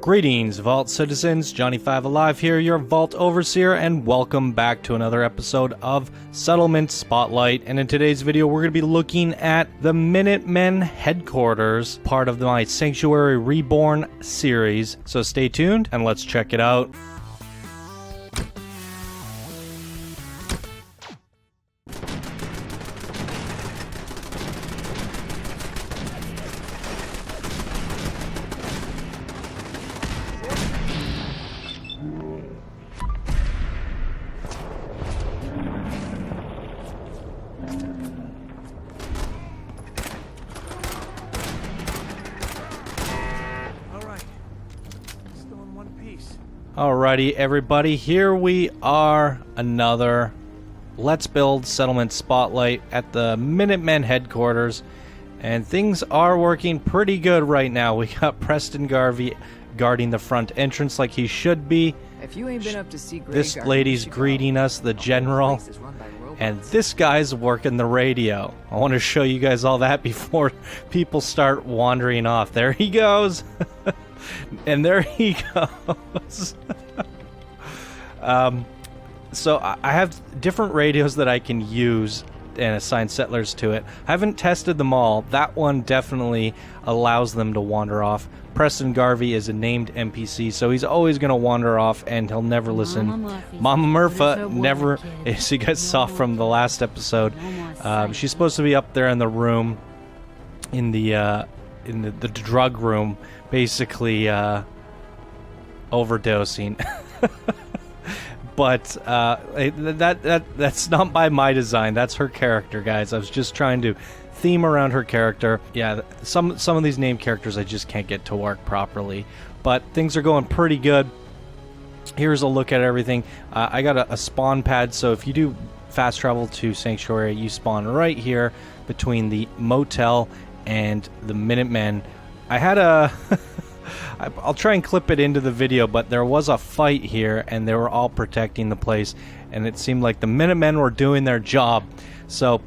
Greetings, Vault citizens. Johnny5 Alive here, your Vault Overseer, and welcome back to another episode of Settlement Spotlight. And in today's video, we're going to be looking at the Minutemen headquarters, part of my Sanctuary Reborn series. So stay tuned, and let's check it out. Alrighty, everybody, here we are, another Let's Build Settlement Spotlight at the Minutemen headquarters, and things are working pretty good right now. We got Preston Garvey guarding the front entrance like he should be. If you ain't been up to see this lady's greeting us, the general, and this guy's working the radio. I want to show you guys all that before people start wandering off. There he goes. And there he goes. So I have different radios that I can use and assign settlers to it. I haven't tested them all. That one definitely allows them to wander off. Preston Garvey is a named NPC, so he's always going to wander off and he'll never listen. Mama Murpha never, as you guys saw from the last episode, she's supposed to be up there in the room, in the drug room, basically overdosing. But that's not by my design. That's her character, guys. I was just trying to theme around her character. Yeah, some of these named characters I just can't get to work properly. But things are going pretty good. Here's a look at everything. I got a spawn pad, so if you do fast travel to Sanctuary, you spawn right here between the motel and the Minutemen. I had a... I'll try and clip it into the video, but there was a fight here, and they were all protecting the place, and it seemed like the Minutemen were doing their job. So,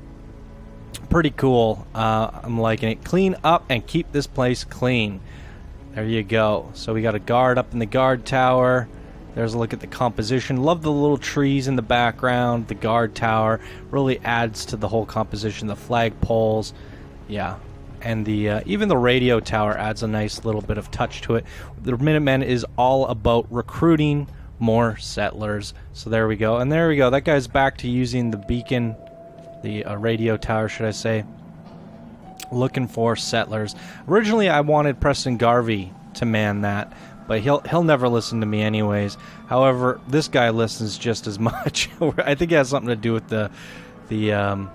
pretty cool. I'm liking it. Clean up and keep this place clean. There you go. So we got a guard up in the guard tower. There's a look at the composition. Love the little trees in the background. The guard tower really adds to the whole composition. The flag poles. Yeah. And the even the radio tower adds a nice little bit of touch to it. The Minutemen is all about recruiting more settlers. So there we go. And there we go. That guy's back to using the beacon, the radio tower, should I say. Looking for settlers. Originally, I wanted Preston Garvey to man that, but he'll never listen to me anyways. However, this guy listens just as much. I think it has something to do with the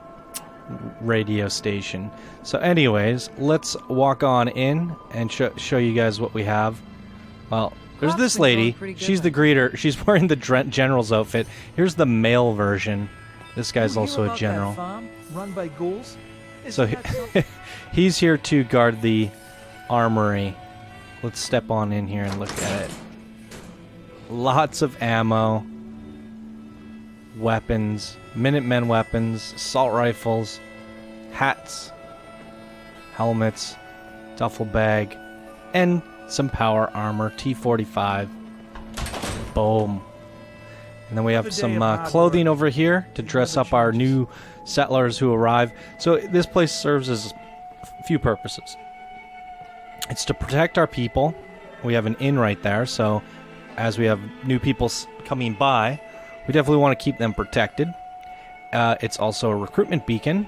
radio station. So anyways, let's walk on in and show you guys what we have. Well, there's this lady. She's the greeter. She's wearing the general's outfit. Here's the male version. This guy's also a general. Run by ghouls? So he's here to guard the armory. Let's step on in here and look at it. Lots of ammo, weapons, Minutemen weapons, assault rifles, hats, helmets, duffel bag, and some power armor, T45. Boom. And then we have some clothing over here to dress up our new settlers who arrive. So this place serves as a few purposes. It's to protect our people. We have an inn right there, so as we have new people coming by, we definitely want to keep them protected. It's also a recruitment beacon,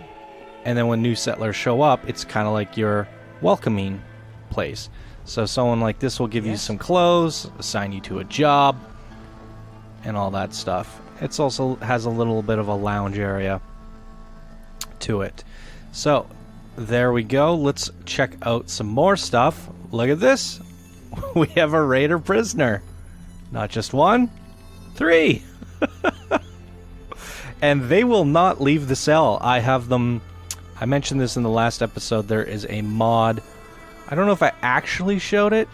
and then when new settlers show up, it's kind of like your welcoming place. So someone like this will give you some clothes, assign you to a job, and all that stuff. It's also has a little bit of a lounge area to it. So there we go. Let's check out some more stuff. Look at this. We have a raider prisoner. Not just one, 3. And they will not leave the cell. I have them... I mentioned this in the last episode. There is a mod. I don't know if I actually showed it,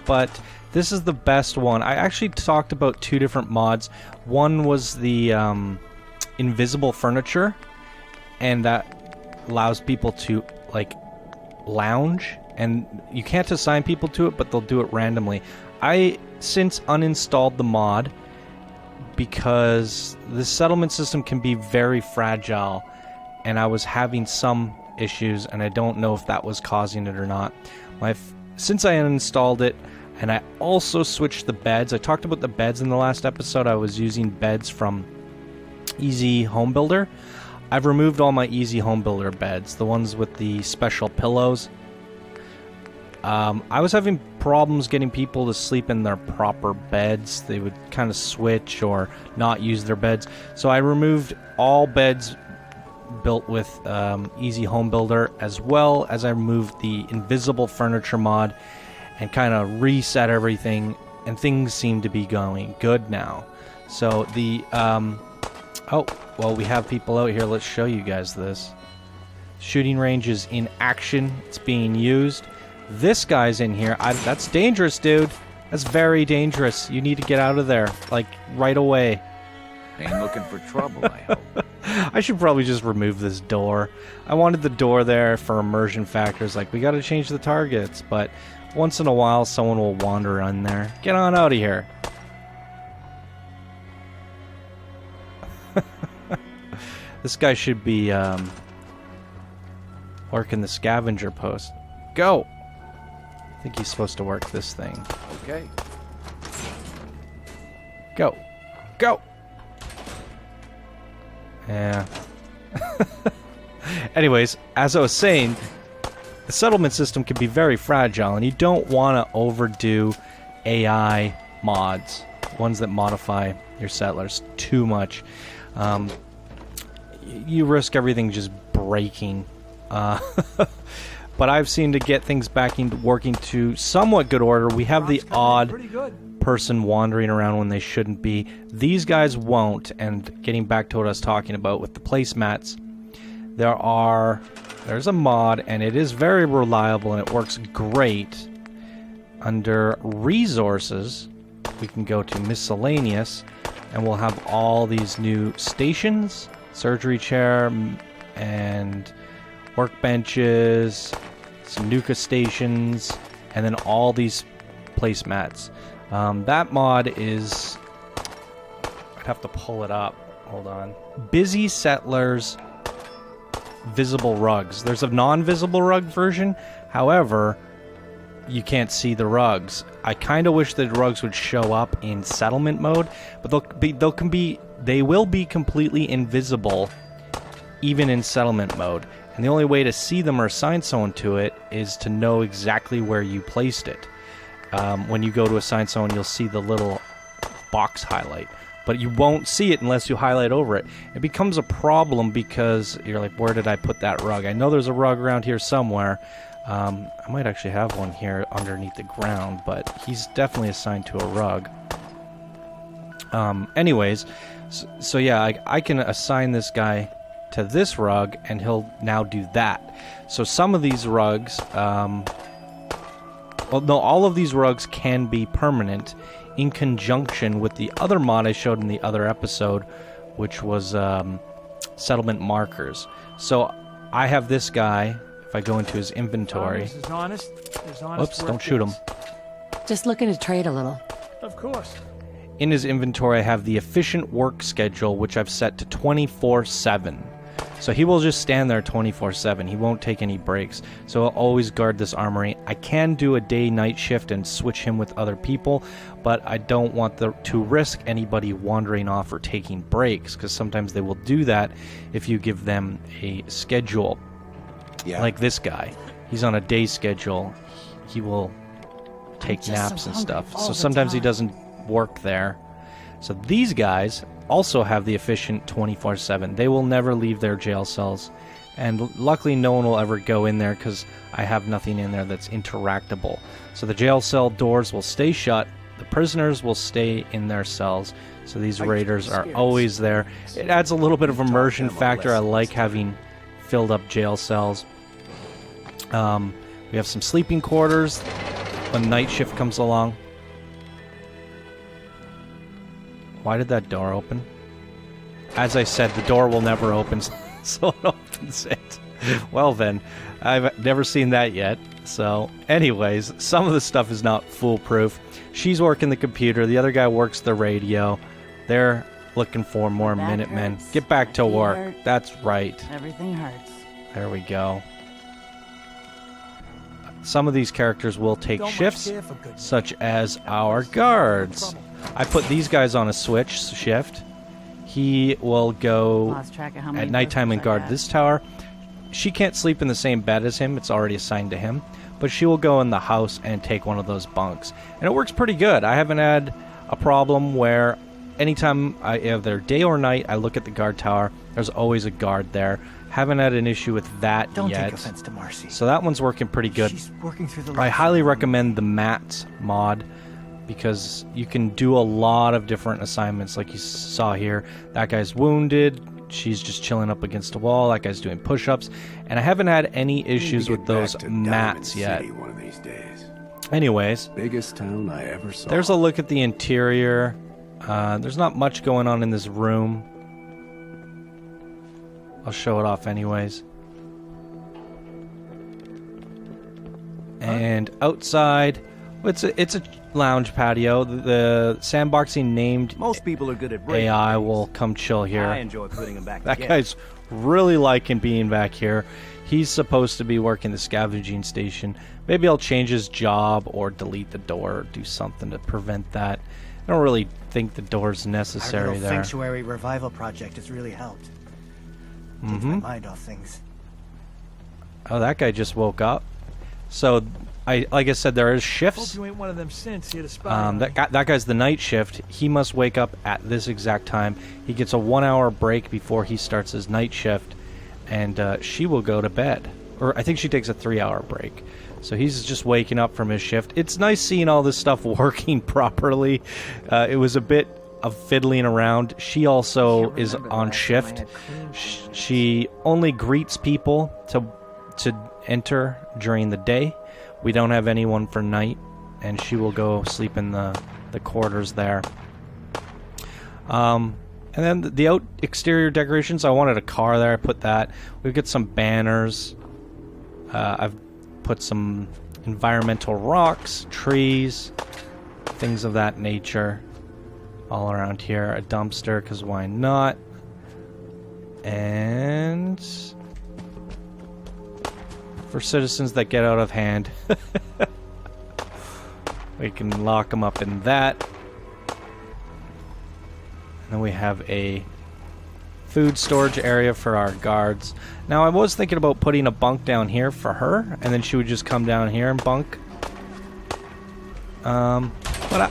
but this is the best one. I actually talked about 2 different mods. One was the invisible furniture, and that allows people to, like, lounge, and you can't assign people to it, but they'll do it randomly. I since uninstalled the mod because the settlement system can be very fragile, and I was having some issues, and I don't know if that was causing it or not. Since I uninstalled it, and I also switched the beds. I talked about the beds in the last episode. I was using beds from Easy Home Builder. I've removed all my Easy Home Builder beds, the ones with the special pillows. I was having problems getting people to sleep in their proper beds. They would kind of switch or not use their beds. So I removed all beds built with Easy Home Builder, as well as I removed the invisible furniture mod and kind of reset everything, and things seem to be going good now. So the oh, well, we have people out here. Let's show you guys this. Shooting range is in action. It's being used. This guy's in here. That's dangerous, dude. That's very dangerous. You need to get out of there, like, right away. Ain't looking for trouble, I hope. I should probably just remove this door. I wanted the door there for immersion factors. Like, we got to change the targets, but once in a while, someone will wander in there. Get on out of here. This guy should be working the scavenger post. Go! I think he's supposed to work this thing. Okay. Go! Go! Yeah. Anyways, as I was saying, the settlement system can be very fragile, and you don't want to overdo AI mods, ones that modify your settlers too much. You risk everything just breaking. But I've seen to get things back into working to somewhat good order. We have the odd person wandering around when they shouldn't be. These guys won't. And getting back to what I was talking about with the placemats, there's a mod, and it is very reliable, and it works great. Under resources, we can go to miscellaneous, and we'll have all these new stations, surgery chair, and workbenches, some Nuka stations, and then all these placemats. That mod is... I'd have to pull it up. Hold on. Busy Settlers Visible Rugs. There's a non-visible rug version. However, you can't see the rugs. I kind of wish the rugs would show up in settlement mode, but they will be completely invisible even in settlement mode. And the only way to see them or assign someone to it is to know exactly where you placed it. When you go to assign someone, you'll see the little box highlight, but you won't see it unless you highlight over it. It becomes a problem because you're like, where did I put that rug? I know there's a rug around here somewhere. I might actually have one here underneath the ground, but he's definitely assigned to a rug. Anyways, so yeah, I can assign this guy to this rug, and he'll now do that. So some of these rugs, well, no, all of these rugs can be permanent in conjunction with the other mod I showed in the other episode, which was settlement markers. So I have this guy. If I go into his inventory... Oops, don't shoot him. Just looking to trade a little. Of course. In his inventory, I have the efficient work schedule, which I've set to 24/7. So he will just stand there 24/7. He won't take any breaks. So I'll always guard this armory. I can do a day-night shift and switch him with other people, but I don't want to risk anybody wandering off or taking breaks, because sometimes they will do that if you give them a schedule. Yeah. Like this guy. He's on a day schedule. He will take naps and stuff. So sometimes he doesn't work there. So these guys also have the efficient 24/7. They will never leave their jail cells. And luckily no one will ever go in there because I have nothing in there that's interactable. So the jail cell doors will stay shut. The prisoners will stay in their cells. So these raiders are always there. It adds a little bit of immersion factor. I like having filled up jail cells. We have some sleeping quarters when night shift comes along. Why did that door open? As I said, the door will never open, so it opens it. Well then, I've never seen that yet. So, anyways, some of the stuff is not foolproof. She's working the computer. The other guy works the radio. They're looking for more My back Minutemen. hurts. Get back My to feet work. hurt. That's right. Everything hurts. There we go. Some of these characters will take shifts, such as our guards. I put these guys on a switch shift. He will go Lost track of how many at nighttime and visitors I guard had. this tower. She can't sleep in the same bed as him. It's already assigned to him. But she will go in the house and take one of those bunks. And it works pretty good. I haven't had a problem where anytime, either day or night, I look at the guard tower, there's always a guard there. Haven't had an issue with that Don't yet. take offense to Marcy. So that one's working pretty good. She's working through the I highly recommend the mats mod because you can do a lot of different assignments like you saw here. That guy's wounded. She's just chilling up against a wall. That guy's doing push-ups. And I haven't had any issues with those mats yet. One of these days. Anyways, Biggest town I ever saw. there's a look at the interior. There's not much going on in this room. I'll show it off anyways. And outside, it's a lounge patio. The sandboxing named Most people are good at breaking AI things. will come chill here. I enjoy putting them back That together. guy's really liking being back here. He's supposed to be working the scavenging station. Maybe I'll change his job or delete the door or do something to prevent that. I don't really think the door's Our necessary little there. Sanctuary Revival project has really helped. Takes my mind off things. Oh, that guy just woke up. So, like I said, there is shifts. you ain't one of them synths here to spy. That guy's the night shift. He must wake up at this exact time. He gets a 1 hour break before he starts his night shift, and she will go to bed. Or I think she takes a 3 hour break. So he's just waking up from his shift. It's nice seeing all this stuff working properly. It was a bit of fiddling around. She also is on shift. She only greets people to enter during the day. We don't have anyone for night, and she will go sleep in the quarters there. And then the exterior decorations, I wanted a car there. I put that. We've got some banners. I've put some environmental rocks, trees, things of that nature all around here. A dumpster, because why not? And for citizens that get out of hand, we can lock them up in that. And then we have a food storage area for our guards. Now I was thinking about putting a bunk down here for her, and then she would just come down here and bunk. But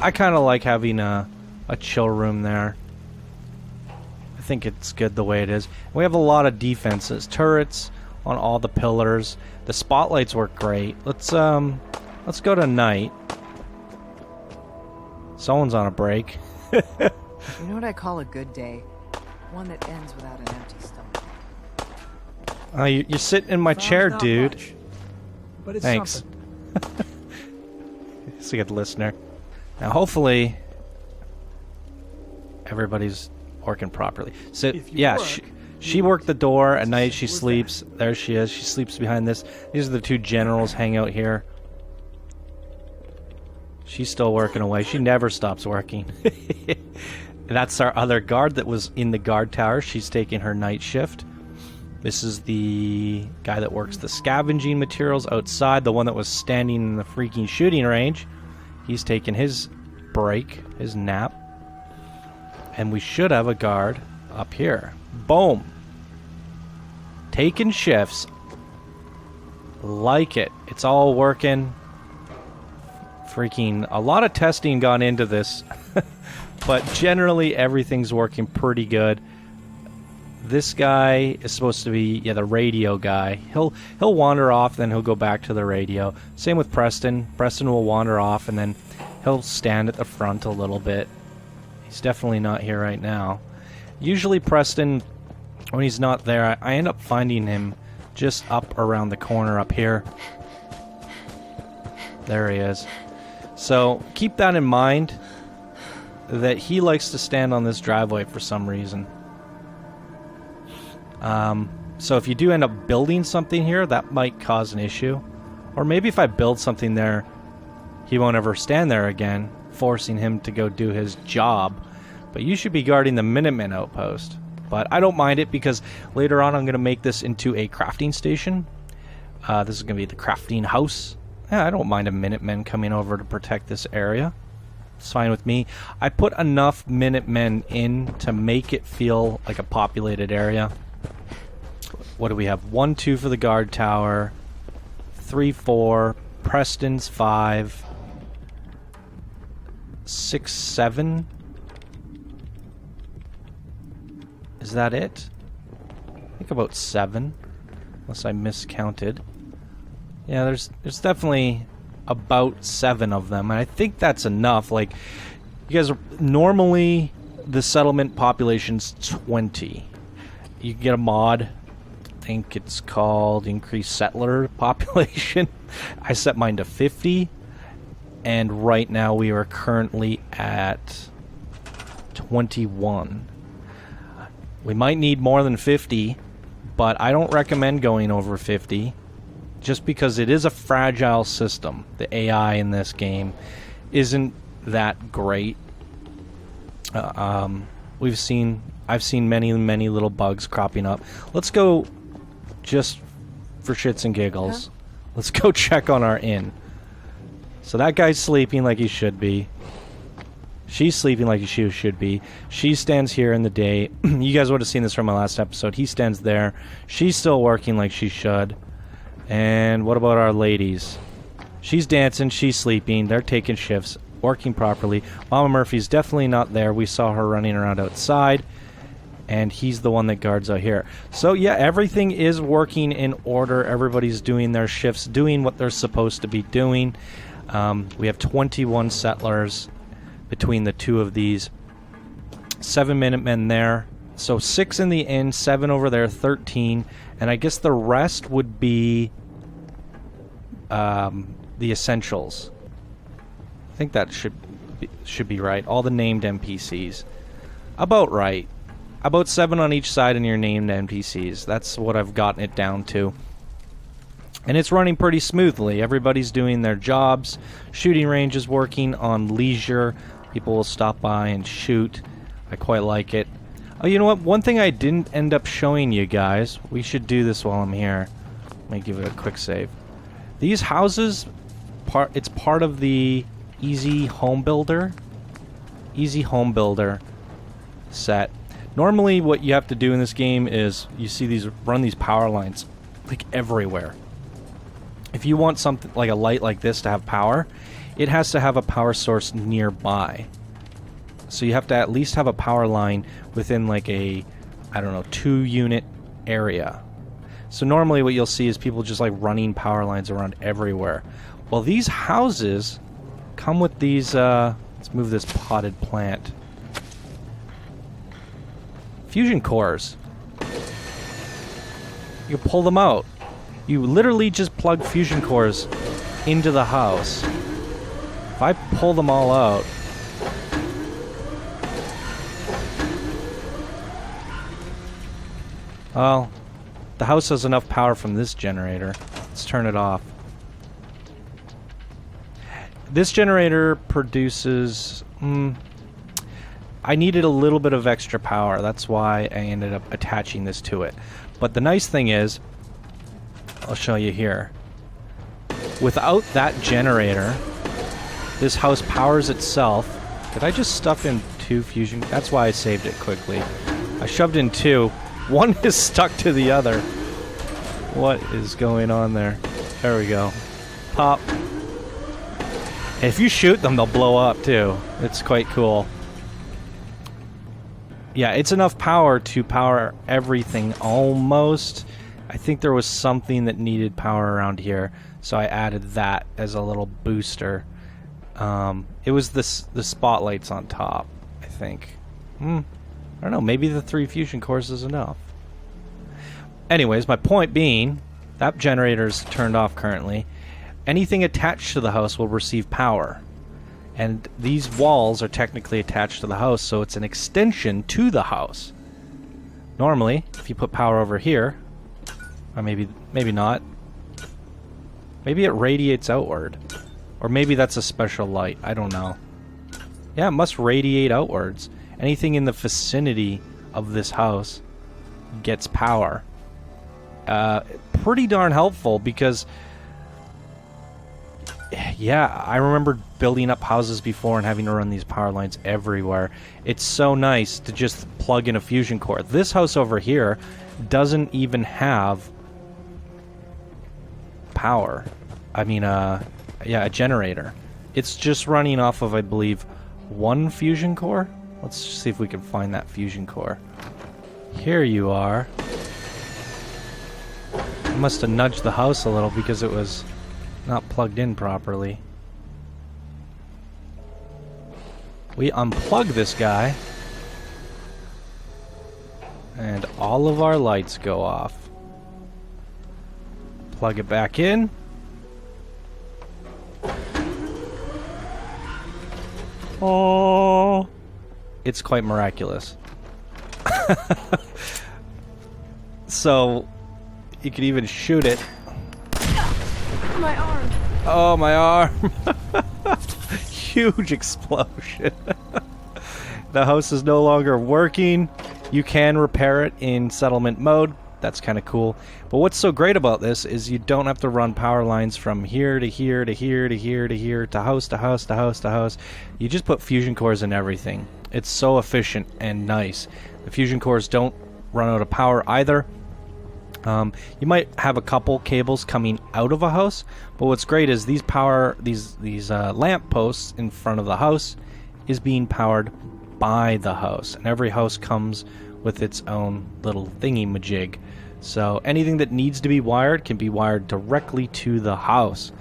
I kind of like having a chill room there. I think it's good the way it is. We have a lot of defenses, turrets on all the pillars. The spotlights work great. Let's go to night. Someone's on a break. You know what I call a good day? One that ends without an empty stomach. You're sitting in my chair, dude. But it's Thanks. It's a good listener. Now, hopefully, everybody's working properly. So, yeah, she worked the door at night. She sleeps. There she is. She sleeps behind this. These are the two generals hang out here. She's still working away. She never stops working. That's our other guard that was in the guard tower. She's taking her night shift. This is the guy that works the scavenging materials outside, the one that was standing in the freaking shooting range. He's taking his break, his nap. And we should have a guard up here. Boom. Taking shifts. Like it. It's all working. Freaking a lot of testing gone into this. But generally everything's working pretty good. This guy is supposed to be the radio guy. He'll wander off, then he'll go back to the radio. Same with Preston. Preston will wander off and then he'll stand at the front a little bit. He's definitely not here right now. Usually Preston, when he's not there, I end up finding him just up around the corner up here. There he is. So keep that in mind, that he likes to stand on this driveway for some reason. So if you do end up building something here, that might cause an issue. Or maybe if I build something there, he won't ever stand there again, forcing him to go do his job. But you should be guarding the Minutemen outpost. But I don't mind it because later on I'm going to make this into a crafting station. This is going to be the crafting house. Yeah, I don't mind a Minutemen coming over to protect this area. It's fine with me. I put enough Minutemen in to make it feel like a populated area. What do we have? 1, 2 for the guard tower. 3, 4. Preston's 5. 6, 7. Is that it? I think about 7. Unless I miscounted. Yeah, there's definitely about 7 of them, and I think that's enough. Like, you guys, normally the settlement population's 20. You can get a mod. I think it's called Increase Settler Population. I set mine to 50, and right now we are currently at 21. We might need more than 50, but I don't recommend going over 50. Just because it is a fragile system. The AI in this game isn't that great. I've seen many little bugs cropping up. Let's go, just for shits and giggles. Huh? Let's go check on our inn. So that guy's sleeping like he should be. She's sleeping like she should be. She stands here in the day. You guys would have seen this from my last episode. He stands there. She's still working like she should. And what about our ladies? She's dancing, she's sleeping, they're taking shifts, working properly. Mama Murphy's definitely not there. We saw her running around outside, and he's the one that guards out here. So yeah, everything is working in order. Everybody's doing their shifts, doing what they're supposed to be doing. We have 21 settlers between the two of these. 7 Minutemen there. So 6 in the inn, 7 over there, 13. And I guess the rest would be the essentials. I think that should be right. All the named NPCs. About right. About 7 on each side in your named NPCs. That's what I've gotten it down to. And it's running pretty smoothly. Everybody's doing their jobs. Shooting range is working on leisure. People will stop by and shoot. I quite like it. Oh, you know what? One thing I didn't end up showing you guys. We should do this while I'm here. Let me give it a quick save. These houses, it's part of the Easy Home Builder. Easy Home Builder set. Normally what you have to do in this game is you see run these power lines like everywhere. If you want something like a light like this to have power, it has to have a power source nearby. So you have to at least have a power line within like a, I don't know, 2-unit area. So normally what you'll see is people just like running power lines around everywhere. Well, these houses come with these, let's move this potted plant. Fusion cores. You can pull them out. You literally just plug fusion cores into the house. If I pull them all out, well, the house has enough power from this generator. Let's turn it off. This generator produces... I needed a little bit of extra power. That's why I ended up attaching this to it. But the nice thing is, I'll show you here. Without that generator, this house powers itself. Did I just stuff in 2 fusion? That's why I saved it quickly. I shoved in 2. One is stuck to the other. What is going on there? There we go. Pop. And if you shoot them, they'll blow up too. It's quite cool. Yeah, it's enough power to power everything almost. I think there was something that needed power around here, so I added that as a little booster. It was the spotlights on top, I think. I don't know, maybe the 3 fusion cores is enough. Anyways, my point being, that generator's turned off currently. Anything attached to the house will receive power. And these walls are technically attached to the house, so it's an extension to the house. Normally, if you put power over here, Or maybe not. Maybe it radiates outward. Or maybe that's a special light. I don't know. Yeah, it must radiate outwards. Anything in the vicinity of this house gets power. Pretty darn helpful because... Yeah, I remember building up houses before and having to run these power lines everywhere. It's so nice to just plug in a fusion core. This house over here doesn't even have power. I mean, yeah, a generator. It's just running off of, I believe, one fusion core. Let's see if we can find that fusion core. Here you are. I must have nudged the house a little because it was not plugged in properly. We unplug this guy, and all of our lights go off. Plug it back in. Oh, it's quite miraculous. So you could even shoot it. My arm. Oh, my arm. Huge explosion. The house is no longer working. You can repair it in settlement mode. That's kind of cool. But what's so great about this is you don't have to run power lines from here to here to here to here to here to house to house to house to house. You just put fusion cores in everything. It's so efficient and nice. The fusion cores don't run out of power either. You might have a couple cables coming out of a house, but what's great is these lamp posts in front of the house is being powered by the house, and every house comes with its own little thingy-majig. So anything that needs to be wired can be wired directly to the house.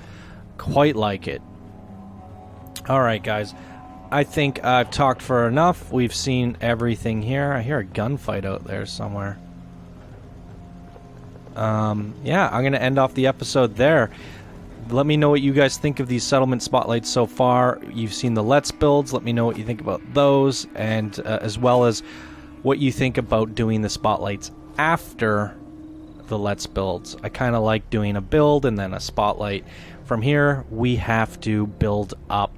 Quite like it. Alright guys, I think I've talked for enough. We've seen everything here. I hear a gunfight out there somewhere. Yeah, I'm going to end off the episode there. Let me know what you guys think of these settlement spotlights so far. You've seen the Let's Builds. Let me know what you think about those, and as well as what you think about doing the spotlights after the Let's Builds. I kind of like doing a build and then a spotlight. From here, we have to build up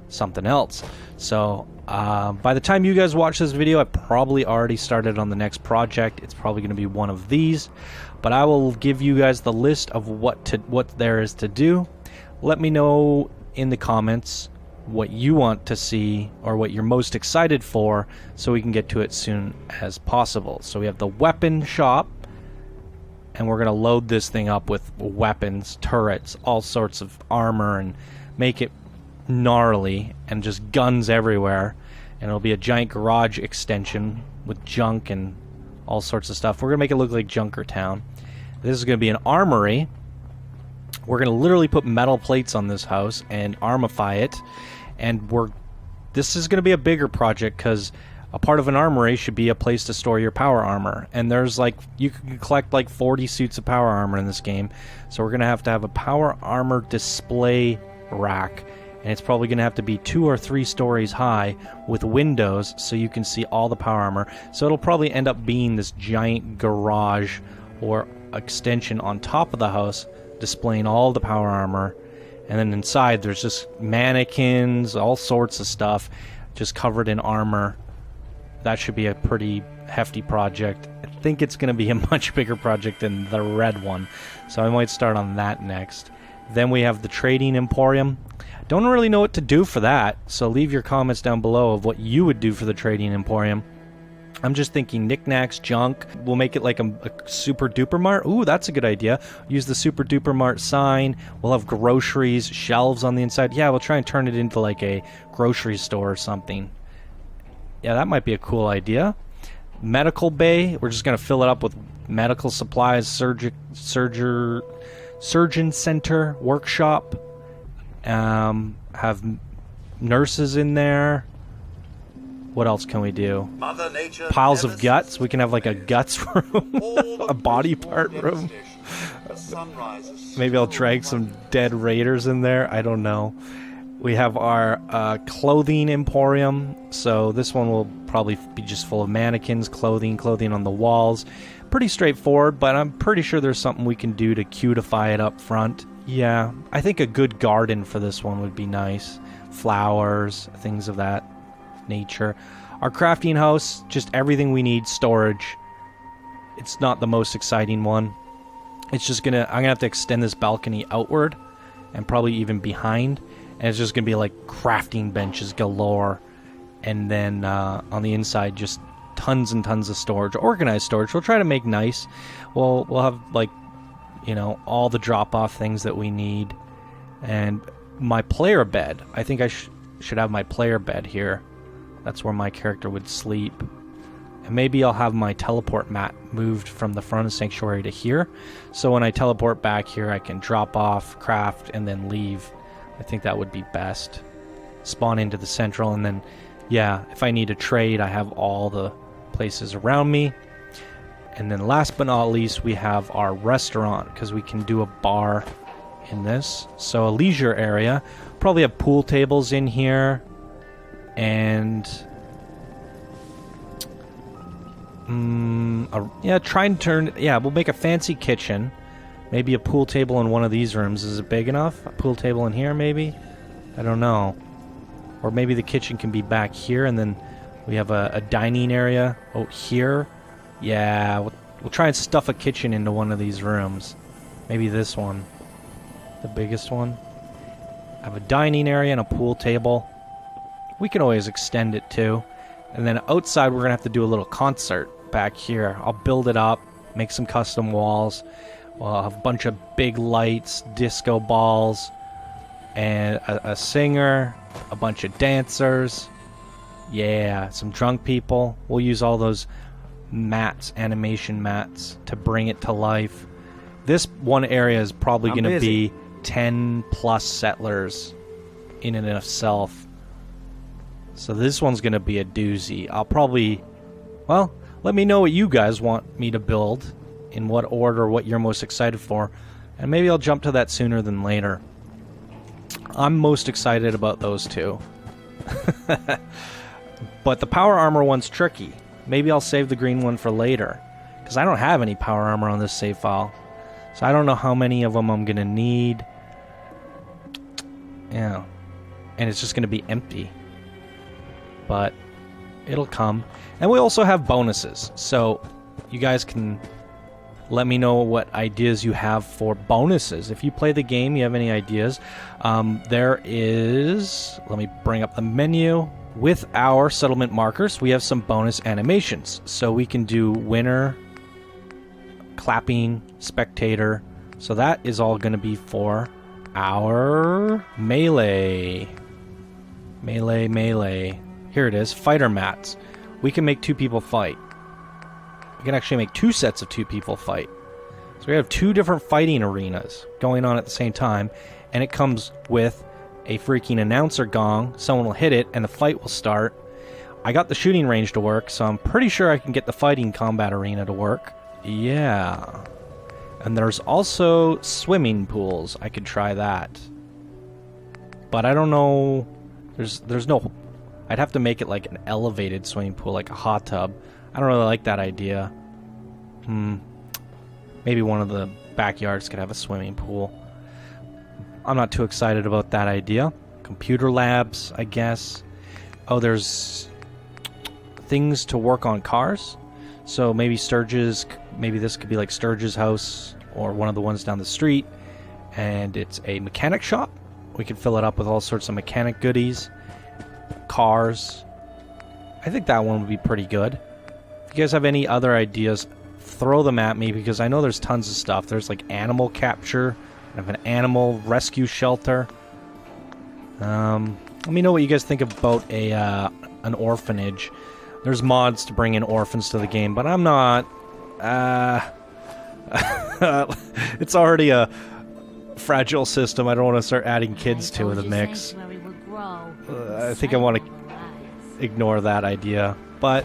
something else. So by the time you guys watch this video, I probably already started on the next project. It's probably going to be one of these. But I will give you guys the list of what there is to do. Let me know in the comments what you want to see or what you're most excited for so we can get to it soon as possible. So we have the weapon shop, and we're going to load this thing up with weapons, turrets, all sorts of armor, and make it gnarly and just guns everywhere. And it'll be a giant garage extension with junk and all sorts of stuff. We're going to make it look like Junkertown. This is going to be an armory. We're going to literally put metal plates on this house and armify it. And this is going to be a bigger project because a part of an armory should be a place to store your power armor. And there's you can collect like 40 suits of power armor in this game. So we're going to have a power armor display rack. And it's probably going to have to be 2 or 3 stories high with windows so you can see all the power armor. So it'll probably end up being this giant garage or extension on top of the house displaying all the power armor. And then inside there's just mannequins, all sorts of stuff just covered in armor. That should be a pretty hefty project. I think it's going to be a much bigger project than the red one. So I might start on that next. Then we have the Trading Emporium. Don't really know what to do for that, so leave your comments down below of what you would do for the Trading Emporium. I'm just thinking knickknacks, junk. We'll make it like a super duper mart. Ooh, that's a good idea. Use the super duper mart sign. We'll have groceries, shelves on the inside. Yeah, we'll try and turn it into like a grocery store or something. Yeah, that might be a cool idea. Medical bay. We're just going to fill it up with medical supplies, surgeon center, workshop. Have nurses in there. What else can we do? Piles of guts. We can have like a guts room, a body part room. Maybe I'll drag some dead raiders in there. I don't know. We have our clothing emporium. So this one will probably be just full of mannequins, clothing on the walls. pretty straightforward, but I'm pretty sure there's something we can do to cutify it up front. Yeah, I think a good garden for this one would be nice. Flowers, things of that nature. Our crafting house, just everything we need, storage. It's not the most exciting one. It's just I'm gonna have to extend this balcony outward and probably even behind, and it's just gonna be like crafting benches galore, and then on the inside just tons and tons of storage, organized storage. We'll try to make nice. We'll have, like, you know, all the drop-off things that we need, and my player bed. I think I should have my player bed here. That's where my character would sleep. And maybe I'll have my teleport mat moved from the front of Sanctuary to here, so when I teleport back here I can drop off, craft, and then leave. I think that would be best. Spawn into the central, and then, yeah, if I need to trade, I have all the places around me. And then last but not least, we have our restaurant, because we can do a bar in this. So a leisure area. Probably have pool tables in here. And yeah, try and turn... Yeah, we'll make a fancy kitchen. Maybe a pool table in one of these rooms. Is it big enough? A pool table in here, maybe? I don't know. Or maybe the kitchen can be back here, and then we have a dining area out here. Yeah, we'll try and stuff a kitchen into one of these rooms. Maybe this one. The biggest one. I have a dining area and a pool table. We can always extend it too. And then outside we're going to have to do a little concert back here. I'll build it up, make some custom walls. We'll have a bunch of big lights, disco balls, and a singer, a bunch of dancers. Yeah, some drunk people. We'll use all those mats, animation mats, to bring it to life. This one area is probably going to be 10 plus settlers in and of itself. So this one's going to be a doozy. I'll probably... Well, let me know what you guys want me to build, in what order, what you're most excited for, and maybe I'll jump to that sooner than later. I'm most excited about those two. But the power armor one's tricky. Maybe I'll save the green one for later, because I don't have any power armor on this save file. So I don't know how many of them I'm going to need. Yeah. And it's just going to be empty. But it'll come. And we also have bonuses. So you guys can let me know what ideas you have for bonuses. If you play the game, you have any ideas. There is... Let me bring up the menu. With our settlement markers, we have some bonus animations. So we can do winner, clapping, spectator. So that is all going to be for our melee. Melee. Here it is, fighter mats. We can make two people fight. We can actually make two sets of two people fight. So we have two different fighting arenas going on at the same time, and it comes with a freaking announcer gong. Someone will hit it, and the fight will start. I got the shooting range to work, so I'm pretty sure I can get the fighting combat arena to work. Yeah. And there's also swimming pools. I could try that. But I don't know... There's no... I'd have to make it like an elevated swimming pool, like a hot tub. I don't really like that idea. Maybe one of the backyards could have a swimming pool. I'm not too excited about that idea. Computer labs, I guess. Oh, there's things to work on cars. So maybe Sturge's, maybe this could be like Sturge's house or one of the ones down the street. And it's a mechanic shop. We could fill it up with all sorts of mechanic goodies. Cars. I think that one would be pretty good. If you guys have any other ideas, throw them at me, because I know there's tons of stuff. There's like animal capture. I have an animal rescue shelter. Let me know what you guys think about an orphanage. There's mods to bring in orphans to the game, but I'm not... it's already a fragile system. I don't want to start adding kids to the mix. I think I want to ignore that idea. But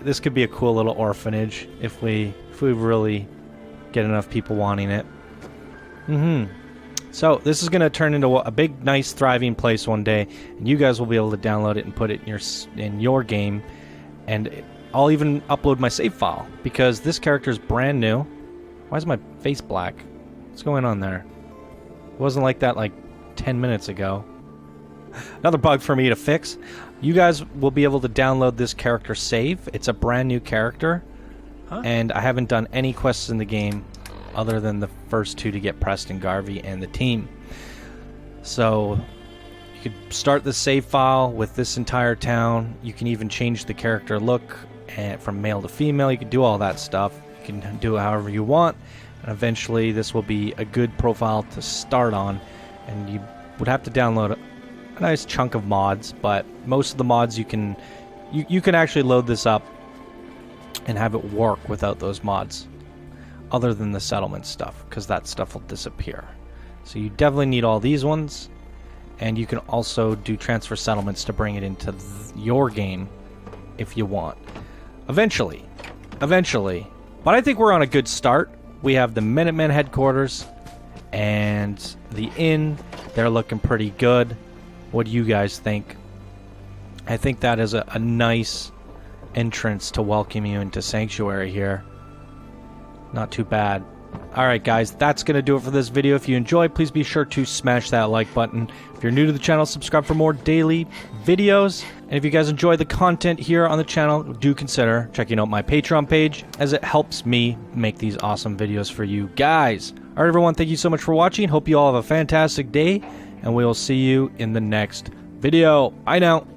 this could be a cool little orphanage if we really get enough people wanting it. So this is going to turn into a big, nice, thriving place one day, and you guys will be able to download it and put it in your game. And I'll even upload my save file because this character is brand new. Why is my face black? What's going on there? It wasn't like that like 10 minutes ago. Another bug for me to fix. You guys will be able to download this character save. It's a brand new character. And I haven't done any quests in the game other than the first 2 to get Preston Garvey and the team. So you could start the save file with this entire town. You can even change the character look from male to female. You can do all that stuff. You can do it however you want. And eventually this will be a good profile to start on. And you would have to download a nice chunk of mods, but most of the mods you can actually load this up and have it work without those mods, other than the settlement stuff, because that stuff will disappear. So you definitely need all these ones, and you can also do transfer settlements to bring it into your game if you want. Eventually. But I think we're on a good start. We have the Minutemen headquarters and the inn. They're looking pretty good. What do you guys think? I think that is a nice entrance to welcome you into Sanctuary here. Not too bad. Alright guys, that's going to do it for this video. If you enjoyed, please be sure to smash that like button. If you're new to the channel, subscribe for more daily videos. And if you guys enjoy the content here on the channel, do consider checking out my Patreon page, as it helps me make these awesome videos for you guys. Alright everyone, thank you so much for watching. Hope you all have a fantastic day, and we will see you in the next video. Bye now.